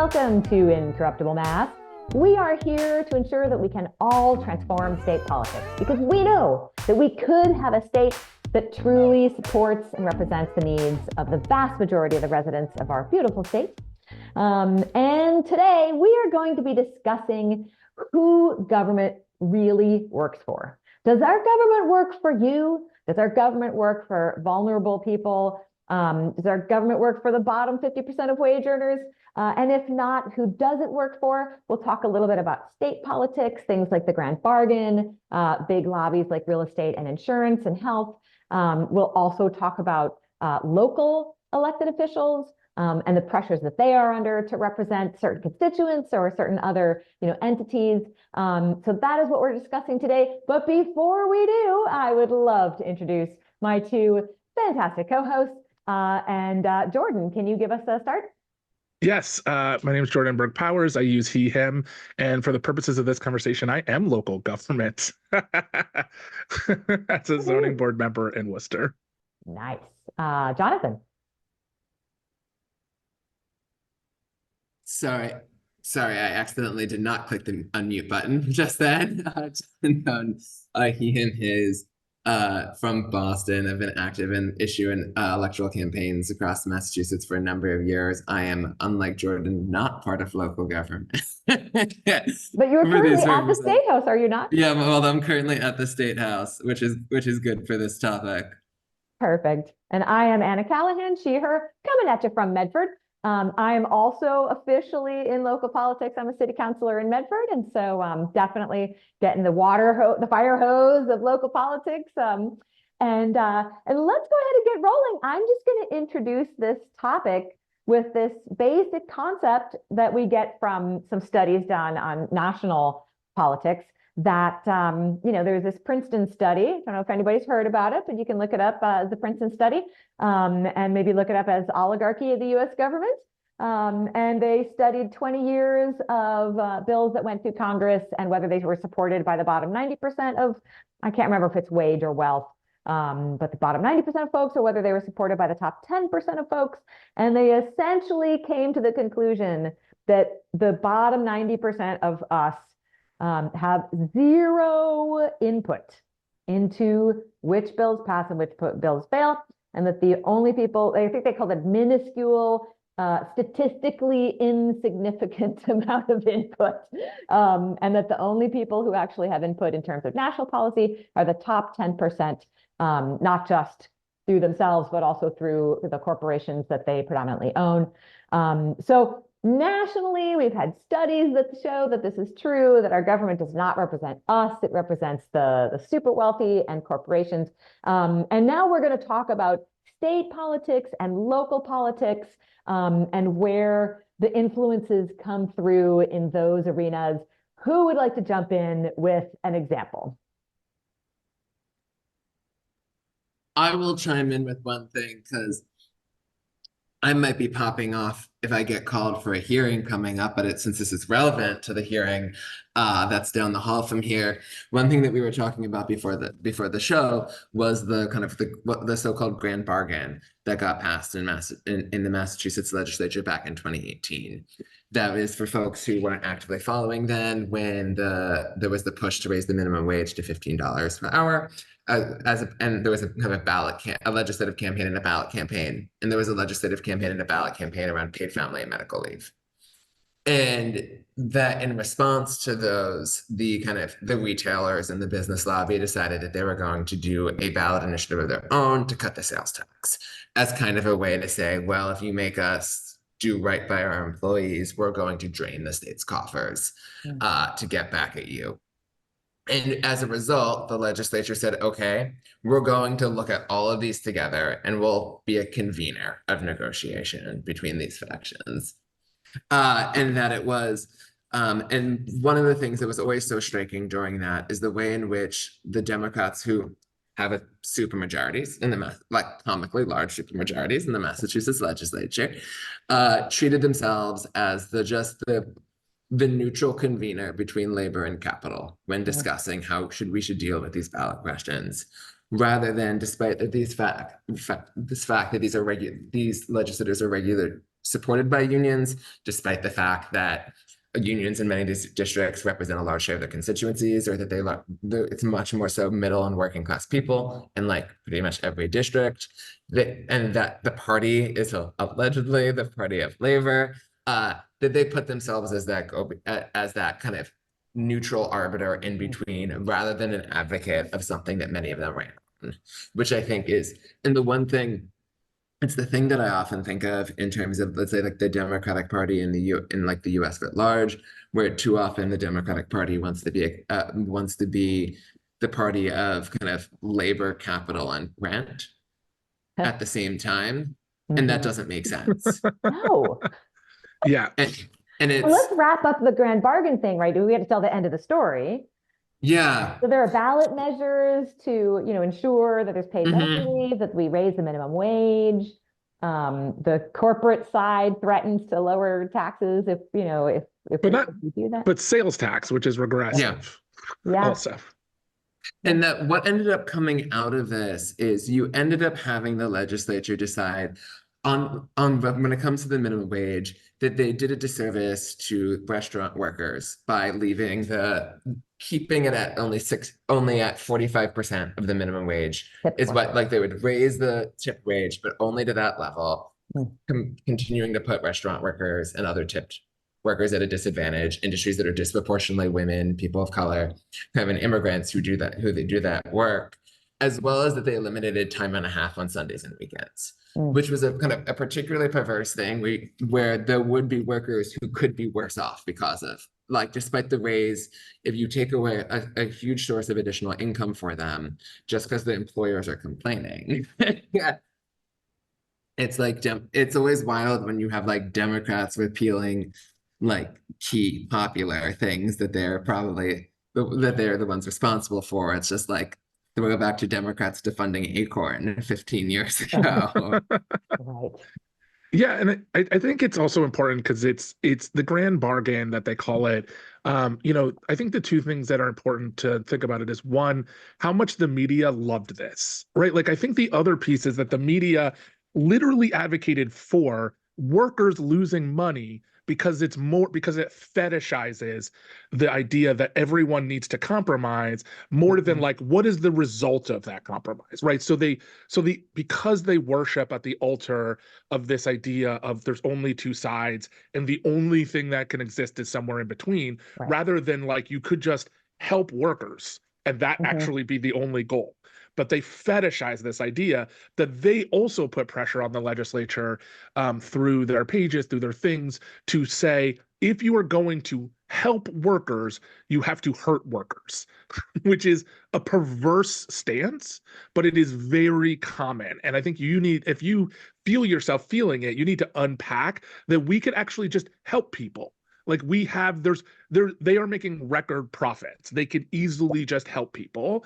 Welcome to Incorruptible Mass. We are here to ensure that we can all transform state politics because we know that we could have a state that truly supports and represents the needs of the vast majority of the residents of our beautiful state. And today we are going to be discussing who government really works for. Does our government work for you? Does our government work for vulnerable people? Does our government work for the bottom 50% of wage earners? And if not, who does it work for? We'll talk a little bit about state politics, things like the grand bargain, big lobbies like real estate and insurance and health. We'll also talk about local elected officials and the pressures that they are under to represent certain constituents or certain other entities. So that is what we're discussing today. But before we do, I would love to introduce my two fantastic co-hosts. Jordan, can you give us a start? Yes, my name is Jordan Berg Powers. I use he, him, and for the purposes of this conversation, I am local government as a zoning board member in Worcester. Nice. Jonathan. Sorry, I accidentally did not click the unmute button just then. He, him, his. From Boston. I've been active in issuing electoral campaigns across Massachusetts for a number of years. I am, unlike Jordan, not part of local government. But you're currently at the State House, are you not? Yeah, well, I'm currently at the State House, which is good for this topic. Perfect. And I am Anna Callahan, she, her, coming at you from Medford. I am also officially in local politics. I'm a city councilor in Medford, and so definitely getting the fire hose of local politics. And let's go ahead and get rolling. I'm just going to introduce this topic with this basic concept that we get from some studies done on national politics. That there's this Princeton study. I don't know if anybody's heard about it, but you can look it up as the Princeton study, and maybe look it up as oligarchy of the U.S. government. And they studied 20 years of bills that went through Congress and whether they were supported by the bottom 90% of, I can't remember if it's wage or wealth, but the bottom 90% of folks, or whether they were supported by the top 10% of folks. And they essentially came to the conclusion that the bottom 90% of us have zero input into which bills pass and which bills fail, and that the only people, I think they call it minuscule, statistically insignificant amount of input, and that the only people who actually have input in terms of national policy are the top 10%, not just through themselves, but also through the corporations that they predominantly own. So nationally, we've had studies that show that this is true, that our government does not represent us. It represents the super wealthy and corporations. And now we're going to talk about state politics and local politics, and where the influences come through in those arenas. Who would like to jump in with an example? I will chime in with one thing because I might be popping off if I get called for a hearing coming up, but since this is relevant to the hearing that's down the hall from here. One thing that we were talking about before the show was the so-called grand bargain that got passed in the Massachusetts legislature back in 2018. That is for folks who weren't actively following then, when there was the push to raise the minimum wage to $15 per hour. And there was a legislative campaign and a ballot campaign, and there was a legislative campaign and a ballot campaign around paid family and medical leave. And that, in response to those, the retailers and the business lobby decided that they were going to do a ballot initiative of their own to cut the sales tax as kind of a way to say, well, if you make us do right by our employees, we're going to drain the state's coffers to get back at you. And as a result, the legislature said, okay, we're going to look at all of these together and we'll be a convener of negotiation between these factions. And that it was, and one of the things that was always so striking during that is the way in which the Democrats, who have a supermajorities in comically large supermajorities in the Massachusetts legislature, treated themselves as the neutral convener between labor and capital when discussing how we should deal with these ballot questions, rather than, despite that this fact that these legislators are supported by unions, despite the fact that unions in many of these districts represent a large share of their constituencies, or that it's much more so middle and working class people in like pretty much every district. And that the party is allegedly the party of labor, that they put themselves as that kind of neutral arbiter in between, rather than an advocate of something that many of them ran on, which I think is, and the one thing, it's the thing that I often think of in terms of, let's say, like the Democratic Party in like the U.S. at large, where too often the Democratic Party wants to be the party of kind of labor, capital, and rent at the same time, and that doesn't make sense. No. Yeah. And it's, well, let's wrap up the grand bargain thing, right? We have to tell the end of the story. Yeah. So there are ballot measures to, ensure that there's paid medical leave, that we raise the minimum wage. The corporate side threatens to lower taxes if we do that. But sales tax, which is regressive. Yeah. Also. And that what ended up coming out of this is you ended up having the legislature decide on when it comes to the minimum wage, that they did a disservice to restaurant workers by keeping it at only at 45% of the minimum wage is what, like, they would raise the tip wage, but only to that level, continuing to put restaurant workers and other tipped workers at a disadvantage, industries that are disproportionately women, people of color, kind of immigrants who do that work, as well as that they eliminated time and a half on Sundays and weekends, which was a kind of a particularly perverse thing where there would be workers who could be worse off because of, like, despite the raise, if you take away a huge source of additional income for them, just because the employers are complaining. Yeah. It's like, it's always wild when you have like Democrats repealing like key popular things that they're the ones responsible for. It's just like, throw back to Democrats defunding Acorn 15 years ago. Right. Yeah, and I think it's also important because it's the grand bargain that they call it. I think the two things that are important to think about it is, one, how much the media loved this, right? Like, I think the other piece is that the media literally advocated for workers losing money because it fetishizes the idea that everyone needs to compromise more than like, what is the result of that compromise, right? Because they worship at the altar of this idea of there's only two sides and the only thing that can exist is somewhere in between, right, rather than like, you could just help workers and that actually be the only goal. But they fetishize this idea that they also put pressure on the legislature through their pages, through their things, to say, if you are going to help workers, you have to hurt workers, which is a perverse stance, but it is very common. And I think if you feel yourself feeling it, you need to unpack that we could actually just help people. Like, they are making record profits. They could easily just help people.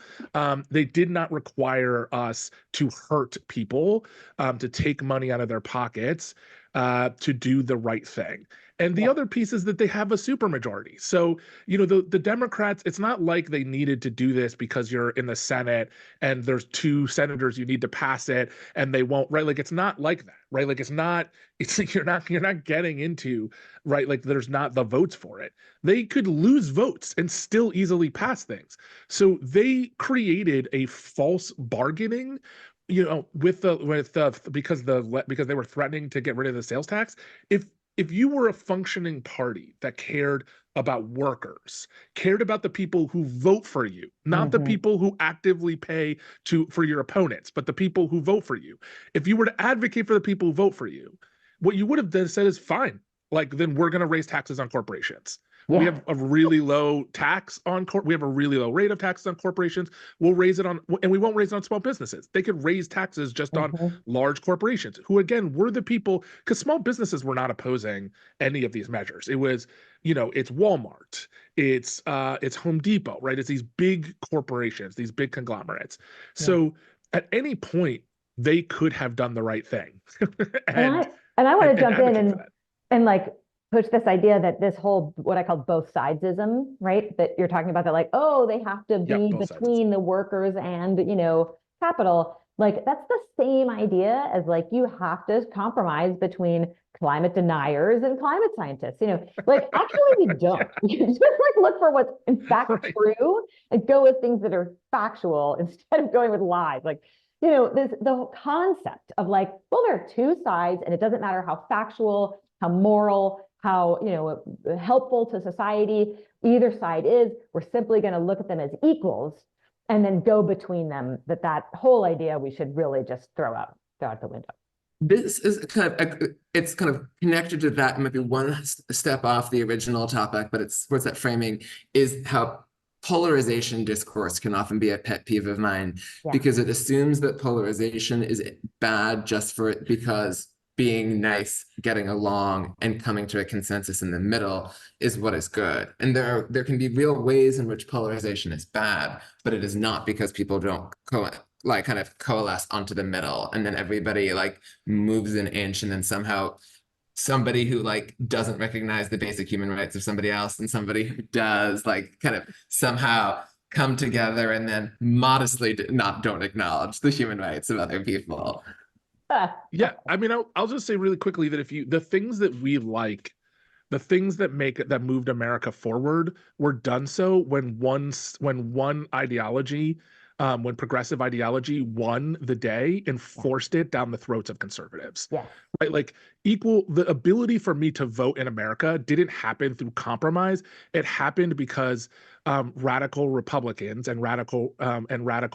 They did not require us to hurt people, to take money out of their pockets, to do the right thing. And the other piece is that they have a supermajority. So, the Democrats, it's not like they needed to do this because you're in the Senate and there's 2 senators, you need to pass it and they won't, right? Like, it's not like that, right? Like, it's like you're not getting into, right? Like, there's not the votes for it. They could lose votes and still easily pass things. So they created a false bargaining, because they were threatening to get rid of the sales tax. If you were a functioning party that cared about workers, cared about the people who vote for you, not the people who actively pay for your opponents, but the people who vote for you. If you were to advocate for the people who vote for you, what you would have then said is, fine, like, then we're going to raise taxes on corporations. Yeah. We have a really low we have a really low rate of taxes on corporations. We'll raise it and we won't raise it on small businesses. They could raise taxes just on large corporations, who again were the people, because small businesses were not opposing any of these measures. It was, it's Walmart, it's Home Depot, right? It's these big corporations, these big conglomerates. Yeah. So at any point they could have done the right thing. and I want to jump in and like push this idea that this whole, what I call both sidesism, right? That you're talking about, that like, oh, they have to be between the workers and, capital. Like that's the same idea as like you have to compromise between climate deniers and climate scientists. Like actually we don't. You just like look for what's in fact Right. true and go with things that are factual instead of going with lies. Like, this the whole concept of like, well, there are two sides, and it doesn't matter how factual, how moral, how helpful to society either side is. We're simply going to look at them as equals and then go between them. That whole idea we should really just throw out the window. This is it's kind of connected to that, maybe one step off the original topic, but it's what's that framing is how polarization discourse can often be a pet peeve of mine, because it assumes that polarization is bad just for it because being nice, getting along, and coming to a consensus in the middle is what is good. And there can be real ways in which polarization is bad, but it is not because people don't kind of coalesce onto the middle, and then everybody like moves an inch, and then somehow somebody who like doesn't recognize the basic human rights of somebody else and somebody who does like kind of somehow come together and then modestly don't acknowledge the human rights of other people. Yeah, I mean, I'll just say really quickly that the things that we like, the things that moved America forward were done so when one ideology, when progressive ideology won the day and forced it down the throats of conservatives. Yeah. Right? Like the ability for me to vote in America didn't happen through compromise. It happened because radical Republicans and radical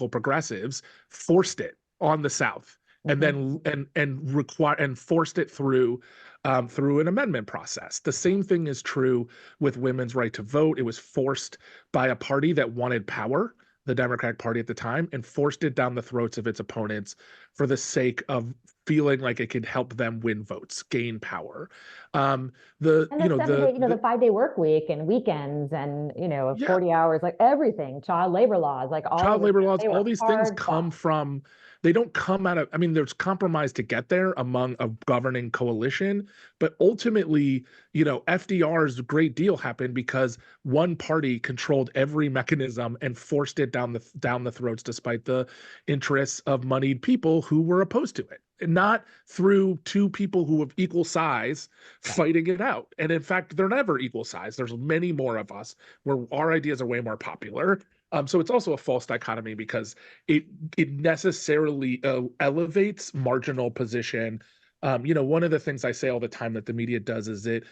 progressives forced it on the South. And then and forced it through an amendment process. The same thing is true with women's right to vote. It was forced by a party that wanted power, the Democratic Party at the time, and forced it down the throats of its opponents for the sake of feeling like it could help them win votes, gain power. The 5-day work week and weekends and 40 hours, like everything, child labor laws, like all these things come from. They don't come out of, I mean, there's compromise to get there among a governing coalition, but ultimately, FDR's great deal happened because one party controlled every mechanism and forced it down the throats despite the interests of moneyed people who were opposed to it. Not through two people who have equal size fighting it out. And in fact, they're never equal size. There's many more of us where our ideas are way more popular. So it's also a false dichotomy because it necessarily elevates marginal position. One of the things I say all the time that the media does is it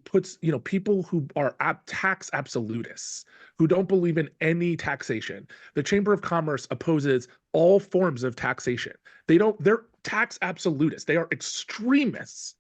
puts people who are tax absolutists, who don't believe in any taxation. The Chamber of Commerce opposes all forms of taxation. They're tax absolutists. They are extremists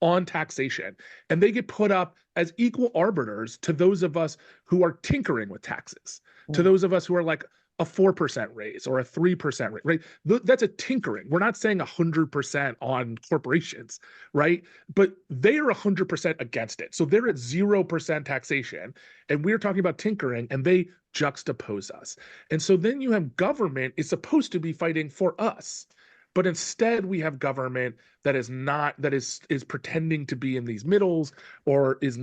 on taxation, and they get put up as equal arbiters to those of us who are tinkering with taxes, to those of us who are like a 4% raise or a 3% rate, right? That's a tinkering. We're not saying 100% on corporations, right? But they are 100% against it. So they're at 0% taxation, and we're talking about tinkering, and they juxtapose us. And so then you have government is supposed to be fighting for us. But instead, we have government that is pretending to be in these middles, or is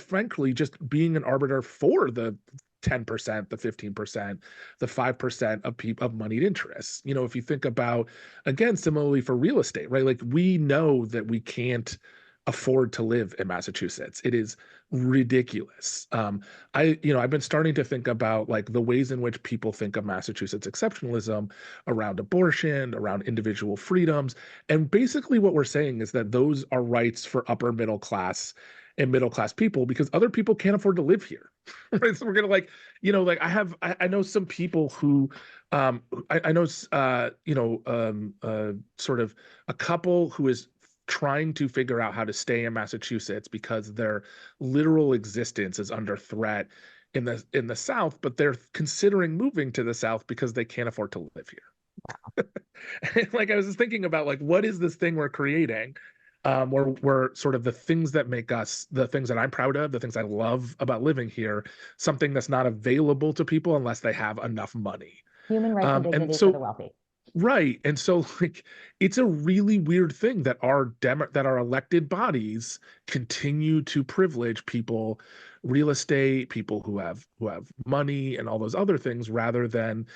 frankly just being an arbiter for the 10%, the 15%, the 5% of moneyed interests. If you think about, again, similarly for real estate, right? Like we know that we can't afford to live in Massachusetts. It is ridiculous. I've been starting to think about like the ways in which people think of Massachusetts exceptionalism around abortion, around individual freedoms. And basically what we're saying is that those are rights for upper middle class and middle class people because other people can't afford to live here. Right? So we're gonna I know some people who I know sort of a couple who is trying to figure out how to stay in Massachusetts because their literal existence is under threat in the South, but they're considering moving to the South because they can't afford to live here. Wow. Like I was just thinking about like, what is this thing we're creating? Where sort of the things that make us, the things that I'm proud of, the things I love about living here, something that's not available to people unless they have enough money. Human rights and dignity for the wealthy. Right. And so like it's a really weird thing that our elected bodies continue to privilege people, real estate, people who have money and all those other things rather than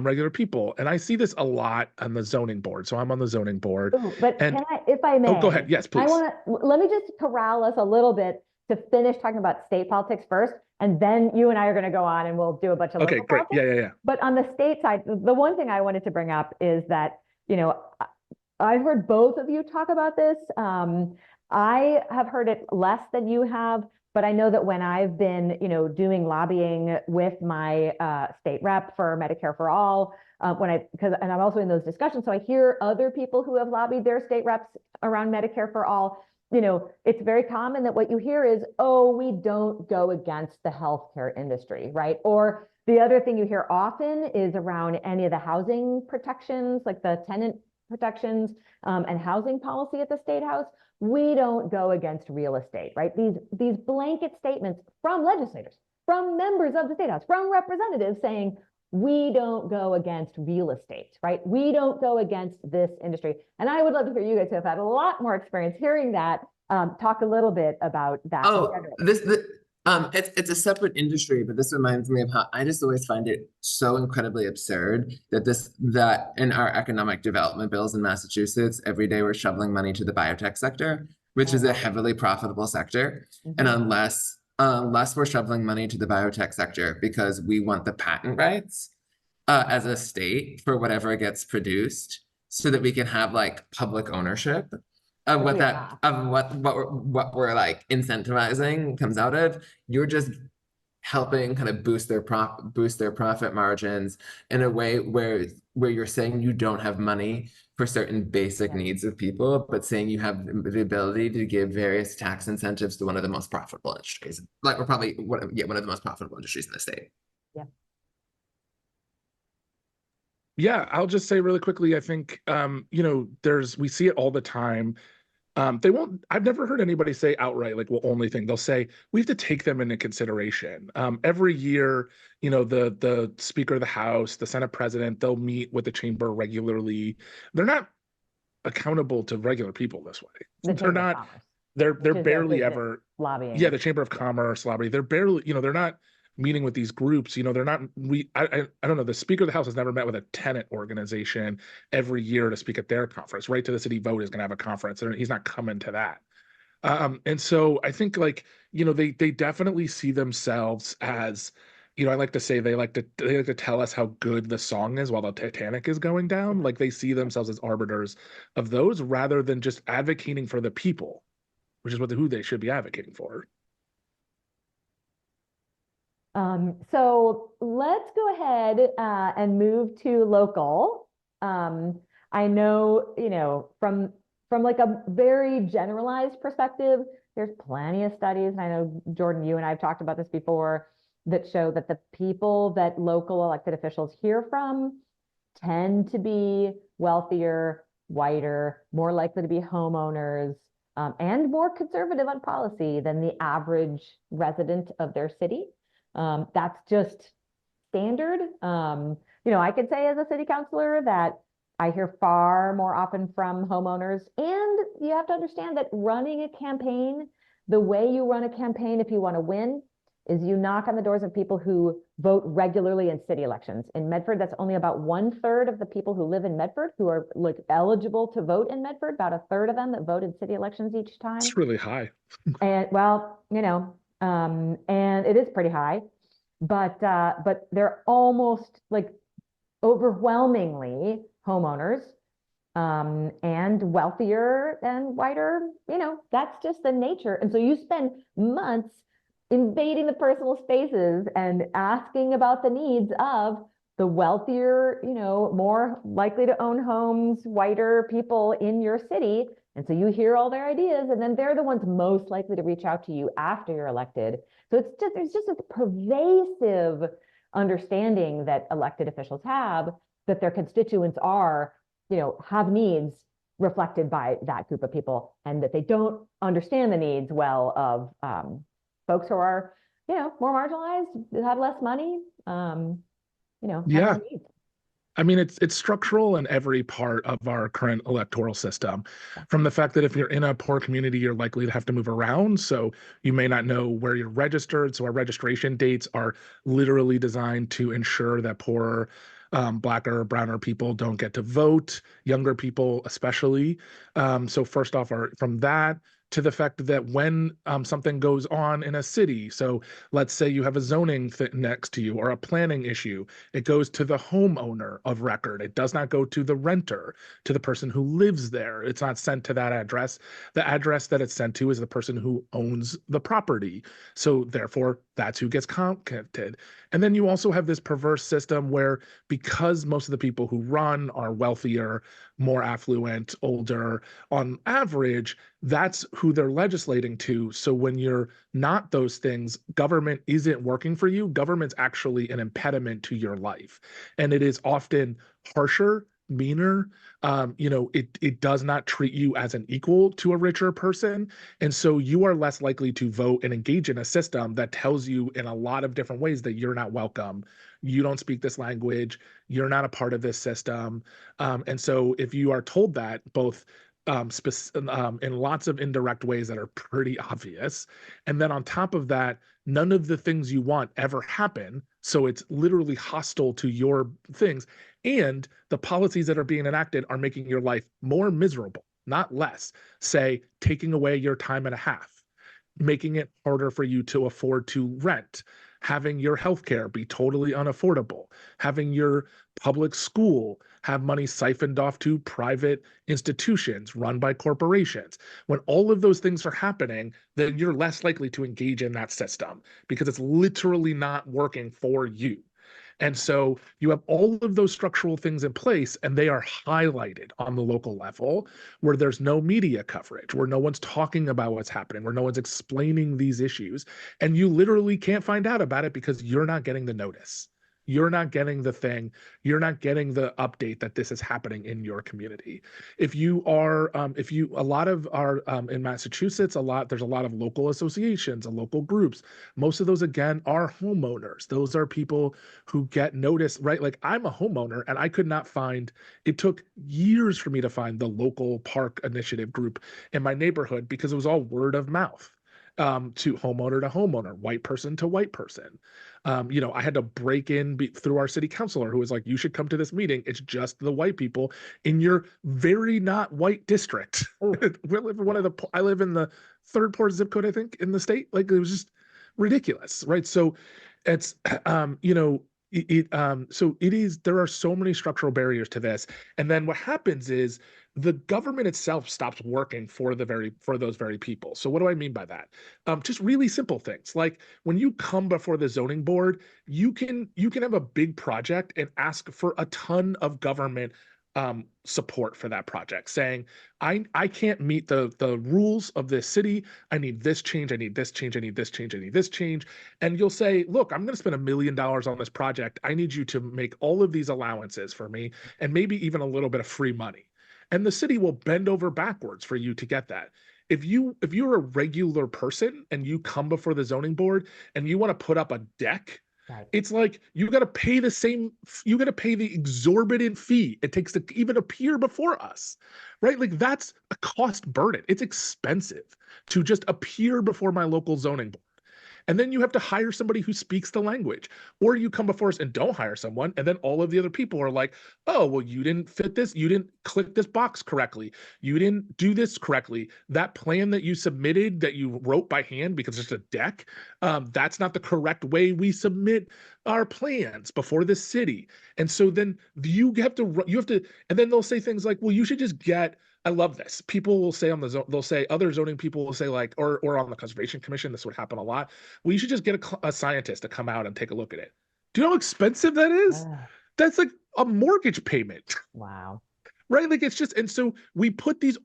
regular people. And I see this a lot on the zoning board. So I'm on the zoning board. Ooh, but And can I, if I oh, go ahead. may, Yes, I please. want to, let me just corral us a little bit to finish talking about state politics first, and then you and I are going to go on and we'll do a bunch of Okay, local great. politics. Yeah. But on the state side, the one thing I wanted to bring up is that, I've heard both of you talk about this. I have heard it less than you have, but I know that when I've been, doing lobbying with my state rep for Medicare for All, and I'm also in those discussions, so I hear other people who have lobbied their state reps around Medicare for All. It's very common that what you hear is, oh, we don't go against the healthcare industry, right? Or the other thing you hear often is around any of the housing protections, like the tenant protections and housing policy at the State House. We don't go against real estate, right? These blanket statements from legislators, from members of the State House, from representatives saying, we don't go against real estate, right? We don't go against this industry. And I would love to hear you guys who have had a lot more experience hearing that, talk a little bit about that. Oh, it's a separate industry, but this reminds me of how I just always find it so incredibly absurd that in our economic development bills in Massachusetts, every day we're shoveling money to the biotech sector, which is a heavily profitable sector. And unless we're shoveling money to the biotech sector because we want the patent rights as a state for whatever gets produced so that we can have like public ownership of what we're like incentivizing comes out of, you're just helping kind of boost their profit margins in a way where you're saying you don't have money for certain basic needs of people, but saying you have the ability to give various tax incentives to one of the most profitable industries. Like we're probably one of the most profitable industries in the state. Yeah. Yeah, I'll just say really quickly, I think we see it all the time. I've never heard anybody say outright, like, well, only thing. They'll say, we have to take them into consideration. Every year, the Speaker of the House, the Senate President, they'll meet with the chamber regularly. They're not accountable to regular people this way. They're not, they're barely ever lobbying. Yeah, the Chamber of Commerce lobby. They're barely, they're not meeting with these groups. They're not, I don't know, the Speaker of the House has never met with a tenant organization every year to speak at their conference. Right to the City Vote is going to have a conference, and he's not coming to that. And so I think they definitely see themselves as, I like to say they like to tell us how good the song is while the Titanic is going down. Like they see themselves as arbiters of those rather than just advocating for the people, which is who they should be advocating for. So let's go ahead and move to local. I know, from like a very generalized perspective, there's plenty of studies, and I know, Jordan, you and I have talked about this before, that show that the people that local elected officials hear from tend to be wealthier, whiter, more likely to be homeowners, and more conservative on policy than the average resident of their city. That's just standard. I could say as a city councilor that I hear far more often from homeowners. And you have to understand that running a campaign, the way you run a campaign if you want to win, is you knock on the doors of people who vote regularly in city elections. In Medford, that's only about 1/3 of the people who live in Medford who are eligible to vote in Medford, about 1/3 of them that vote in city elections each time. It's really high. And and it is pretty high, but they're almost like overwhelmingly homeowners, and wealthier and whiter. That's just the nature. And so you spend months invading the personal spaces and asking about the needs of the wealthier, more likely to own homes, whiter people in your city. And so you hear all their ideas, and then they're the ones most likely to reach out to you after you're elected. So there's just a pervasive understanding that elected officials have that their constituents have needs reflected by that group of people, and that they don't understand the needs well of folks who are, more marginalized, who have less money, Yeah. needs. I mean, it's structural in every part of our current electoral system. From the fact that if you're in a poor community, you're likely to have to move around. So you may not know where you're registered. So our registration dates are literally designed to ensure that poorer, blacker, browner people don't get to vote, younger people especially. So first off, from that to the fact that when something goes on in a city, so let's say you have a zoning next to you or a planning issue, it goes to the homeowner of record. It does not go to the renter, to the person who lives there. It's not sent to that address. The address that it's sent to is the person who owns the property. So therefore, that's who gets counted. And then you also have this perverse system where, because most of the people who run are wealthier, more affluent, older, on average, that's who they're legislating to. So when you're not those things, government isn't working for you. Government's actually an impediment to your life. And it is often harsher, meaner. It does not treat you as an equal to a richer person. And so you are less likely to vote and engage in a system that tells you in a lot of different ways that you're not welcome. You don't speak this language. You're not a part of this system. And so if you are told that, both in lots of indirect ways that are pretty obvious. And then on top of that, none of the things you want ever happen. So it's literally hostile to your things. And the policies that are being enacted are making your life more miserable, not less. Say, taking away your time and a half, making it harder for you to afford to rent, having your healthcare be totally unaffordable, having your public school have money siphoned off to private institutions run by corporations. When all of those things are happening, then you're less likely to engage in that system because it's literally not working for you. And so you have all of those structural things in place, and they are highlighted on the local level where there's no media coverage, where no one's talking about what's happening, where no one's explaining these issues. And you literally can't find out about it because you're not getting the notice. You're not getting the thing. You're not getting the update that this is happening in your community. If you are, a lot of our, in Massachusetts, there's a lot of local associations and local groups. Most of those, again, are homeowners. Those are people who get noticed, right? Like, I'm a homeowner and I could not find, it took years for me to find the local park initiative group in my neighborhood because it was all word of mouth. To homeowner, white person to white person. I had to break in through our city councilor who was like, you should come to this meeting. It's just the white people in your very not white district. I live in the third poorest zip code, I think, in the state. Like, it was just ridiculous, right? So it's, there are so many structural barriers to this. And then what happens is the government itself stops working for those very people. So what do I mean by that? Just really simple things. Like, when you come before the zoning board, you can have a big project and ask for a ton of government support for that project, saying, I can't meet the rules of this city. I need this change. I need this change. I need this change. I need this change. And you'll say, look, I'm going to spend $1 million on this project. I need you to make all of these allowances for me and maybe even a little bit of free money. And the city will bend over backwards for you to get that. If you're a regular person and you come before the zoning board and you want to put up a deck, right, it's like you got to pay the exorbitant fee it takes to even appear before us, right? Like, that's a cost burden. It's expensive to just appear before my local zoning board. And then you have to hire somebody who speaks the language, or you come before us and don't hire someone. And then all of the other people are like, oh, well, you didn't fit this. You didn't click this box correctly. You didn't do this correctly. That plan that you submitted that you wrote by hand because it's a deck, that's not the correct way we submit our plans before the city. And so then you have to, and then they'll say things like, well, you should just get, I love this. People will say other zoning people will say, like, or on the Conservation Commission, this would happen a lot. Well, you should just get a scientist to come out and take a look at it. Do you know how expensive that is? That's like a mortgage payment. Wow. Right? Like, it's just, and so we put these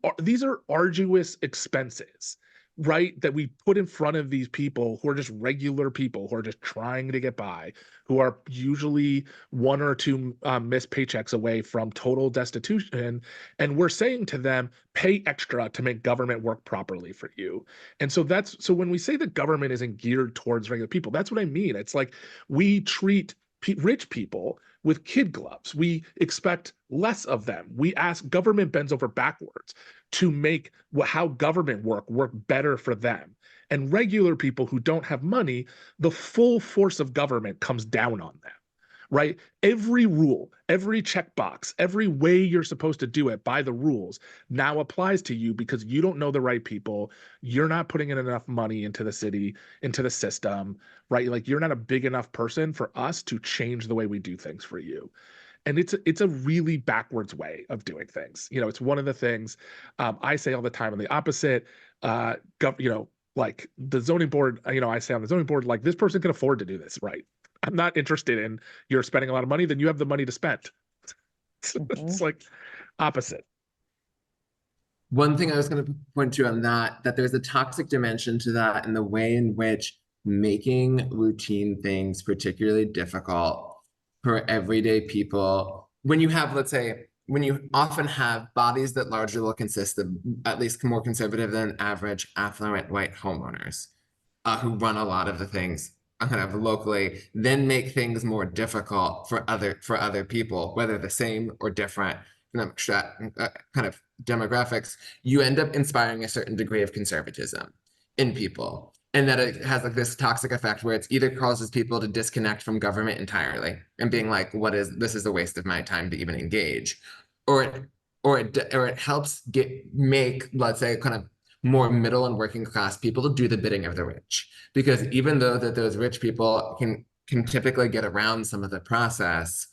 are arduous expenses, right, that we put in front of these people who are just regular people who are just trying to get by, who are usually one or two missed paychecks away from total destitution. And we're saying to them, pay extra to make government work properly for you. And so when we say that government isn't geared towards regular people, that's what I mean. It's like we treat rich people with kid gloves. We expect less of them. We ask, government bends over backwards to make how government work better for them. And regular people who don't have money, the full force of government comes down on them, right? Every rule, every checkbox, every way you're supposed to do it by the rules now applies to you because you don't know the right people. You're not putting in enough money into the city, into the system, right? Like, you're not a big enough person for us to change the way we do things for you. And it's a really backwards way of doing things. It's one of the things I say all the time on the opposite. Like the zoning board, I say on the zoning board, like, this person can afford to do this, right? I'm not interested in you're spending a lot of money, then you have the money to spend. It's like opposite. One thing I was going to point to on that there's a toxic dimension to that in the way in which making routine things particularly difficult for everyday people, when you have, let's say, when you often have bodies that largely will consist of at least more conservative than average affluent white homeowners who run a lot of the things kind of locally, then make things more difficult for other people, whether the same or different kind of demographics, you end up inspiring a certain degree of conservatism in people. And that it has like this toxic effect where it's either causes people to disconnect from government entirely and being like, this is a waste of my time to even engage, or it helps make, let's say, kind of more middle and working class people to do the bidding of the rich. Because even though that those rich people can typically get around some of the process,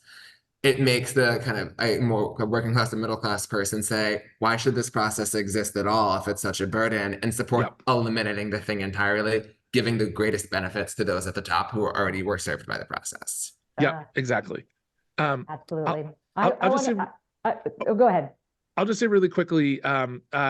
it makes the kind of a more working class and middle class person say, why should this process exist at all if it's such a burden, and support eliminating the thing entirely, giving the greatest benefits to those at the top who already were served by the process. Yeah, exactly. Absolutely. Go ahead. I'll just say really quickly,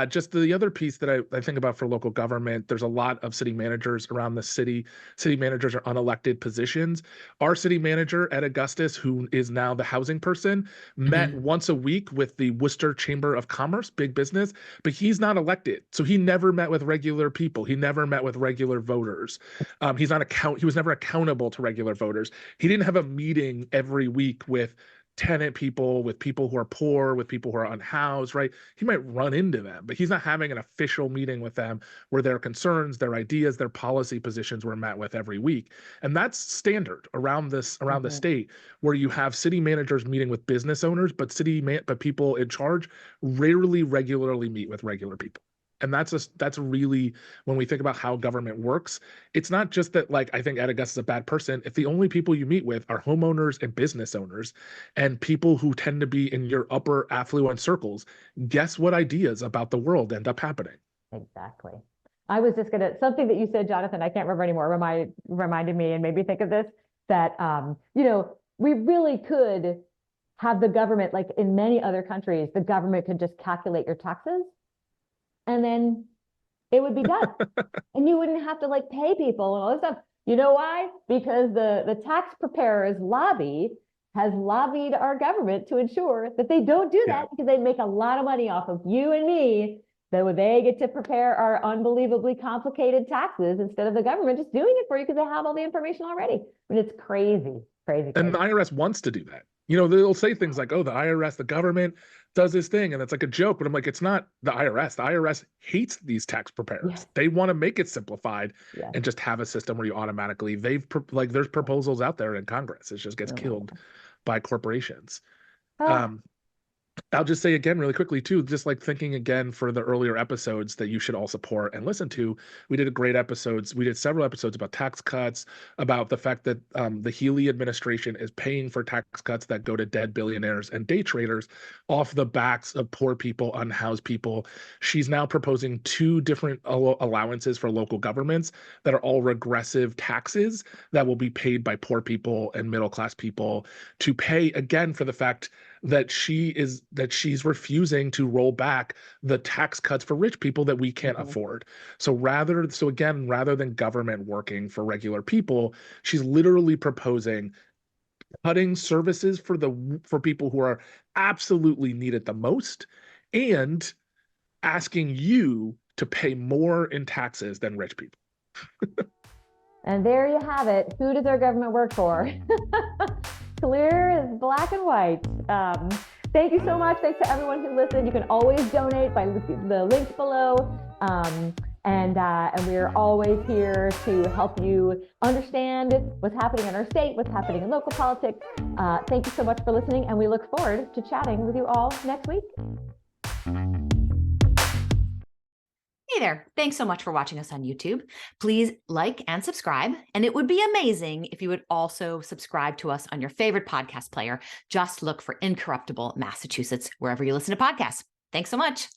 just the other piece that I think about for local government, there's a lot of city managers around the city. City managers are unelected positions. Our city manager, Ed Augustus, who is now the housing person, met once a week with the Worcester Chamber of Commerce, big business, but he's not elected. So he never met with regular people. He never met with regular voters. He was never accountable to regular voters. He didn't have a meeting every week with tenant people, with people who are poor, with people who are unhoused, right? He might run into them, but he's not having an official meeting with them where their concerns, their ideas, their policy positions were met with every week. And that's standard around the state, where you have city managers meeting with business owners, but people in charge rarely regularly meet with regular people. And that's really, when we think about how government works, it's not just that, like, I think Ed Augustus is a bad person. If the only people you meet with are homeowners and business owners and people who tend to be in your upper affluent circles, guess what ideas about the world end up happening? Exactly. I was just something that you said, Jonathan, I can't remember anymore, reminded me and made me think of this, that, we really could have the government, like in many other countries, the government could just calculate your taxes, and then it would be done. And you wouldn't have to like pay people and all this stuff. You know why? Because the tax preparers lobby has lobbied our government to ensure that they don't do that, because they make a lot of money off of you and me. So they get to prepare our unbelievably complicated taxes instead of the government just doing it for you because they have all the information already. I mean, it's crazy. And the IRS wants to do that. They'll say things like, oh, the IRS, the government does this thing, and it's like a joke. But I'm like, it's not the IRS. The IRS hates these tax preparers. Yeah. They want to make it simplified and just have a system where you automatically, there's proposals out there in Congress. It just gets killed by corporations. I'll just say again really quickly too, just like thinking again for the earlier episodes that you should all support and listen to. We did several episodes about tax cuts, about the fact that the Healy administration is paying for tax cuts that go to dead billionaires and day traders off the backs of poor people, unhoused people. She's now proposing 2 different allowances for local governments that are all regressive taxes that will be paid by poor people and middle class people to pay, again, for the fact that she's refusing to roll back the tax cuts for rich people that we can't afford. So rather than government working for regular people, she's literally proposing cutting services for people who are absolutely needed the most, and asking you to pay more in taxes than rich people. And there you have it. Who does our government work for? clear as black and white. Thank you so much. Thanks to everyone who listened. You can always donate by the links below. And we're always here to help you understand what's happening in our state, what's happening in local politics. Thank you so much for listening, and we look forward to chatting with you all next week. Hey there. Thanks so much for watching us on YouTube. Please like and subscribe. And it would be amazing if you would also subscribe to us on your favorite podcast player. Just look for Incorruptible Massachusetts wherever you listen to podcasts. Thanks so much.